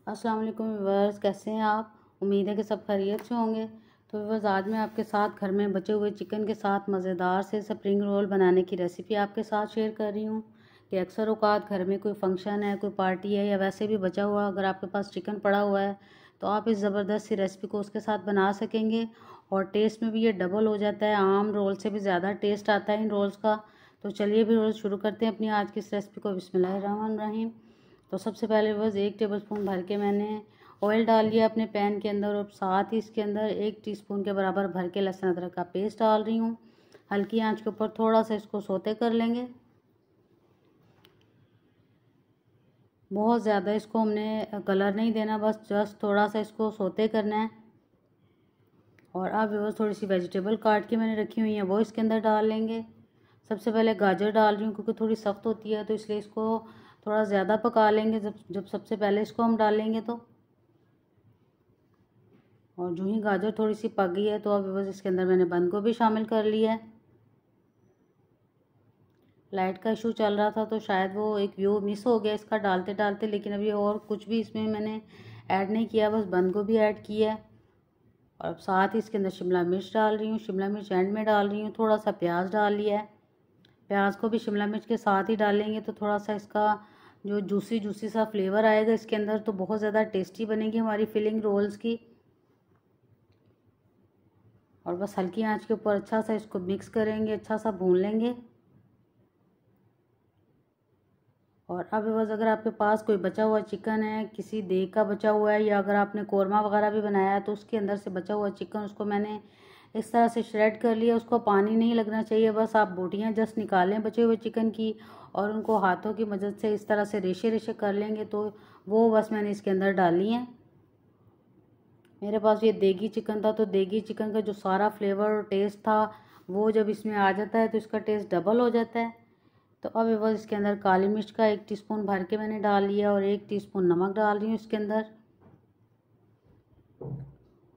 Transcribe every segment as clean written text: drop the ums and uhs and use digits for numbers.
अस्सलाम वालेकुम व्यूअर्स, कैसे हैं आप। उम्मीद है कि सब खैरियत से होंगे। तो व्यूअर्स, आज मैं आपके साथ घर में बचे हुए चिकन के साथ मज़ेदार से स्प्रिंग रोल बनाने की रेसिपी आपके साथ शेयर कर रही हूँ कि अक्सर औक़ात घर में कोई फंक्शन है, कोई पार्टी है या वैसे भी बचा हुआ अगर आपके पास चिकन पड़ा हुआ है तो आप इस ज़बरदस्त सी रेसिपी को उसके साथ बना सकेंगे और टेस्ट में भी ये डबल हो जाता है। आम रोल से भी ज़्यादा टेस्ट आता है इन रोल्स का। तो चलिए भी रोल शुरू करते हैं अपनी आज की इस रेसिपी को। बिस्मिल्लाहिर्रहमानिर्रहीम। तो सबसे पहले बस 1 टेबलस्पून भर के मैंने ऑयल डाल लिया अपने पैन के अंदर और साथ ही इसके अंदर 1 टीस्पून के बराबर भर के लहसुन अदरक का पेस्ट डाल रही हूँ। हल्की आंच के ऊपर थोड़ा सा इसको सौते कर लेंगे। बहुत ज़्यादा इसको हमने कलर नहीं देना, बस जस्ट थोड़ा सा इसको सौते करना है। और अब बस थोड़ी सी वेजिटेबल काट के मैंने रखी हुई है वो इसके अंदर डाल लेंगे। सबसे पहले गाजर डाल रही हूँ क्योंकि थोड़ी सख्त होती है तो इसलिए इसको थोड़ा ज़्यादा पका लेंगे जब जब सबसे पहले इसको हम डालेंगे तो। और जो ही गाजर थोड़ी सी पक गई है तो अब बस इसके अंदर मैंने बंद गोभी शामिल कर लिया है। लाइट का इशू चल रहा था तो शायद वो एक व्यू मिस हो गया इसका डालते डालते, लेकिन अभी और कुछ भी इसमें मैंने ऐड नहीं किया, बस बंद गोभी ऐड किया है। और अब साथ ही इसके अंदर शिमला मिर्च डाल रही हूँ। शिमला मिर्च एंड में डाल रही हूँ। थोड़ा सा प्याज डाल लिया है। प्याज को भी शिमला मिर्च के साथ ही डालेंगे तो थोड़ा सा इसका जो जूसी जूसी सा फ्लेवर आएगा इसके अंदर, तो बहुत ज़्यादा टेस्टी बनेगी हमारी फिलिंग रोल्स की। और बस हल्की आंच के ऊपर अच्छा सा इसको मिक्स करेंगे, अच्छा सा भून लेंगे। और अब बस अगर आपके पास कोई बचा हुआ चिकन है, किसी देग का बचा हुआ है या अगर आपने कोरमा वगैरह भी बनाया है तो उसके अंदर से बचा हुआ चिकन उसको मैंने इस तरह से श्रेड कर लिया। उसको पानी नहीं लगना चाहिए, बस आप बोटियां जस्ट निकालें बचे हुए चिकन की और उनको हाथों की मदद से इस तरह से रेशे रेशे कर लेंगे। तो वो बस मैंने इसके अंदर डाली हैं। मेरे पास ये देगी चिकन था तो देगी चिकन का जो सारा फ्लेवर और टेस्ट था वो जब इसमें आ जाता है तो इसका टेस्ट डबल हो जाता है। तो अब बस इसके अंदर काली मिर्च का 1 टीस्पून भर के मैंने डाल लिया और 1 टीस्पून नमक डाल रही हूँ इसके अंदर।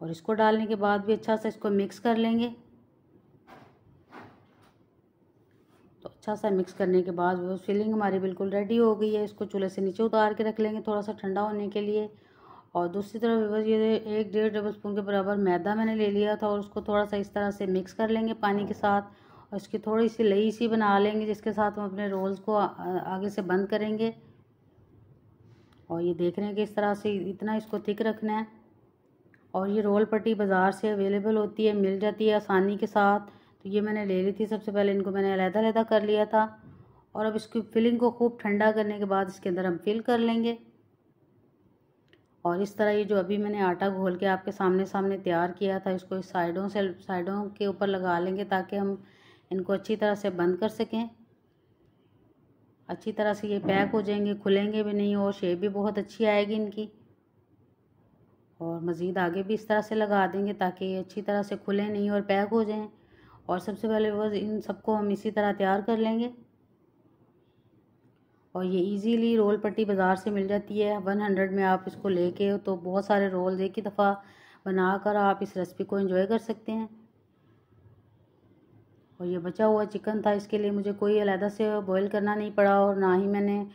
और इसको डालने के बाद भी अच्छा सा इसको मिक्स कर लेंगे। तो अच्छा सा मिक्स करने के बाद वो फिलिंग हमारी बिल्कुल रेडी हो गई है। इसको चूल्हे से नीचे उतार के रख लेंगे थोड़ा सा ठंडा होने के लिए। और दूसरी तरफ बस ये 1 डेढ़ टेबलस्पून के बराबर मैदा मैंने ले लिया था और उसको थोड़ा सा इस तरह से मिक्स कर लेंगे पानी के साथ। और इसकी थोड़ी सी लई सी बना लेंगे जिसके साथ हम अपने रोल्स को आगे से बंद करेंगे। और ये देख रहे हैं कि इस तरह से इतना इसको थिक रखना है। और ये रोल पट्टी बाज़ार से अवेलेबल होती है, मिल जाती है आसानी के साथ। तो ये मैंने ले ली थी। सबसे पहले इनको मैंने अलग-अलग कर लिया था। और अब इसकी फिलिंग को खूब ठंडा करने के बाद इसके अंदर हम फिल कर लेंगे। और इस तरह ये जो अभी मैंने आटा घोल के आपके सामने सामने तैयार किया था इसको इस साइडों के ऊपर लगा लेंगे ताकि हम इनको अच्छी तरह से बंद कर सकें। अच्छी तरह से ये पैक हो जाएंगे, खुलेंगे भी नहीं और शेप भी बहुत अच्छी आएगी इनकी। और मज़ीद आगे भी इस तरह से लगा देंगे ताकि ये अच्छी तरह से खुले नहीं और पैक हो जाएं। और सबसे पहले बस इन सबको हम इसी तरह तैयार कर लेंगे। और ये इजीली रोल पट्टी बाज़ार से मिल जाती है 100 में। आप इसको लेके तो बहुत सारे रोल्स एक ही दफ़ा बनाकर आप इस रेसिपी को एंजॉय कर सकते हैं। और ये बचा हुआ चिकन था, इसके लिए मुझे कोई अलग से बॉईल करना नहीं पड़ा और ना ही मैंने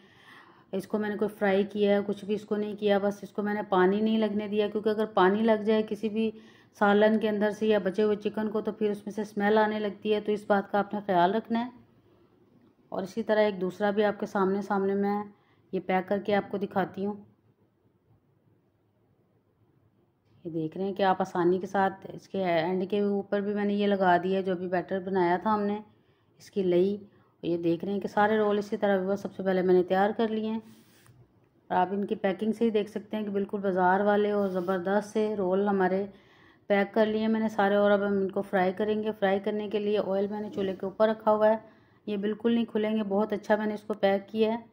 कोई फ्राई किया है, कुछ भी इसको नहीं किया। बस इसको मैंने पानी नहीं लगने दिया क्योंकि अगर पानी लग जाए किसी भी सालन के अंदर से या बचे हुए चिकन को तो फिर उसमें से स्मेल आने लगती है। तो इस बात का आपने ख्याल रखना है। और इसी तरह एक दूसरा भी आपके सामने सामने मैं ये पैक करके आपको दिखाती हूँ। ये देख रहे हैं कि आप आसानी के साथ इसके एंड के ऊपर भी मैंने ये लगा दिया जो अभी बैटर बनाया था हमने, इसकी लई। ये देख रहे हैं कि सारे रोल इसी तरह वो सबसे पहले मैंने तैयार कर लिए हैं। और आप इनकी पैकिंग से ही देख सकते हैं कि बिल्कुल बाज़ार वाले और ज़बरदस्त से रोल हमारे पैक कर लिए मैंने सारे। और अब हम इनको फ्राई करेंगे। फ्राई करने के लिए ऑयल मैंने चूल्हे के ऊपर रखा हुआ है। ये बिल्कुल नहीं खुलेंगे, बहुत अच्छा मैंने इसको पैक किया है।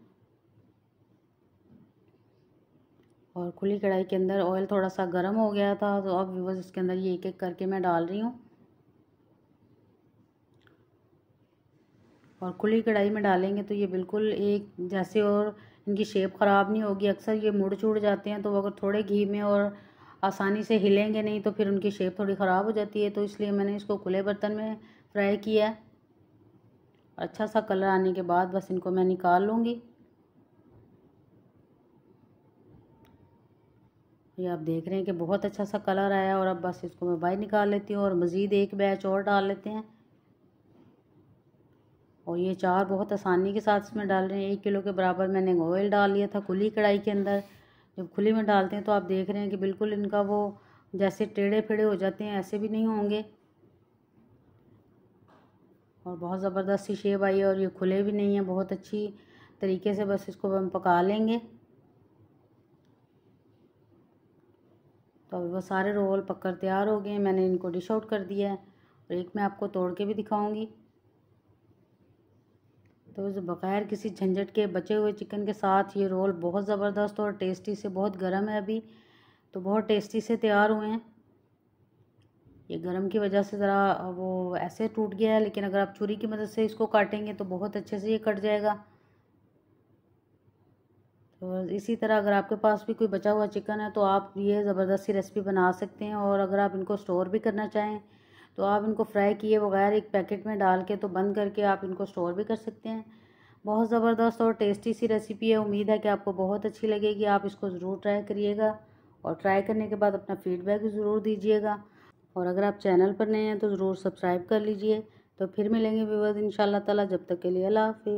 और खुली कढ़ाई के अंदर ऑयल थोड़ा सा गर्म हो गया था तो अब बस इसके अंदर ये एक एक करके मैं डाल रही हूँ। और खुली कढ़ाई में डालेंगे तो ये बिल्कुल एक जैसे और इनकी शेप ख़राब नहीं होगी। अक्सर ये मुड़ चुड़ जाते हैं तो अगर थोड़े घी में और आसानी से हिलेंगे नहीं तो फिर उनकी शेप थोड़ी ख़राब हो जाती है। तो इसलिए मैंने इसको खुले बर्तन में फ्राई किया है। अच्छा सा कलर आने के बाद बस इनको मैं निकाल लूँगी। ये आप देख रहे हैं कि बहुत अच्छा सा कलर आया। और अब बस इसको मैं बाहर निकाल लेती हूँ और मज़ीद एक बैच और डाल लेते हैं। और ये चार बहुत आसानी के साथ इसमें डाल रहे हैं। 1 किलो के बराबर मैंने ऑयल डाल लिया था खुली कढ़ाई के अंदर। जब खुली में डालते हैं तो आप देख रहे हैं कि बिल्कुल इनका वो जैसे टेढ़े फेढ़े हो जाते हैं, ऐसे भी नहीं होंगे और बहुत ज़बरदस्त सी शेप आई है। और ये खुले भी नहीं है, बहुत अच्छी तरीके से बस इसको हम पका लेंगे। तो अभी वो सारे रोल पककर तैयार हो गए हैं। मैंने इनको डिश आउट कर दिया है और एक मैं आपको तोड़ के भी दिखाऊंगी। तो इस बग़ैर किसी झंझट के बचे हुए चिकन के साथ ये रोल बहुत ज़बरदस्त और टेस्टी से, बहुत गर्म है अभी तो बहुत टेस्टी से तैयार हुए हैं। ये गरम की वजह से ज़रा वो ऐसे टूट गया है, लेकिन अगर आप छुरी की मदद से इसको काटेंगे तो बहुत अच्छे से ये कट जाएगा। तो इसी तरह अगर आपके पास भी कोई बचा हुआ चिकन है तो आप ये ज़बरदस्त सी रेसिपी बना सकते हैं। और अगर आप इनको स्टोर भी करना चाहें तो आप इनको फ्राई किए बगैर एक पैकेट में डाल के तो बंद करके आप इनको स्टोर भी कर सकते हैं। बहुत ज़बरदस्त और टेस्टी सी रेसिपी है। उम्मीद है कि आपको बहुत अच्छी लगेगी। आप इसको ज़रूर ट्राई करिएगा और ट्राई करने के बाद अपना फ़ीडबैक भी ज़रूर दीजिएगा। और अगर आप चैनल पर नए हैं तो ज़रूर सब्सक्राइब कर लीजिए। तो फिर मिलेंगे व्यूअर्स इंशाल्लाह ताला। जब तक के लिए अल्लाह हाफ़िज़।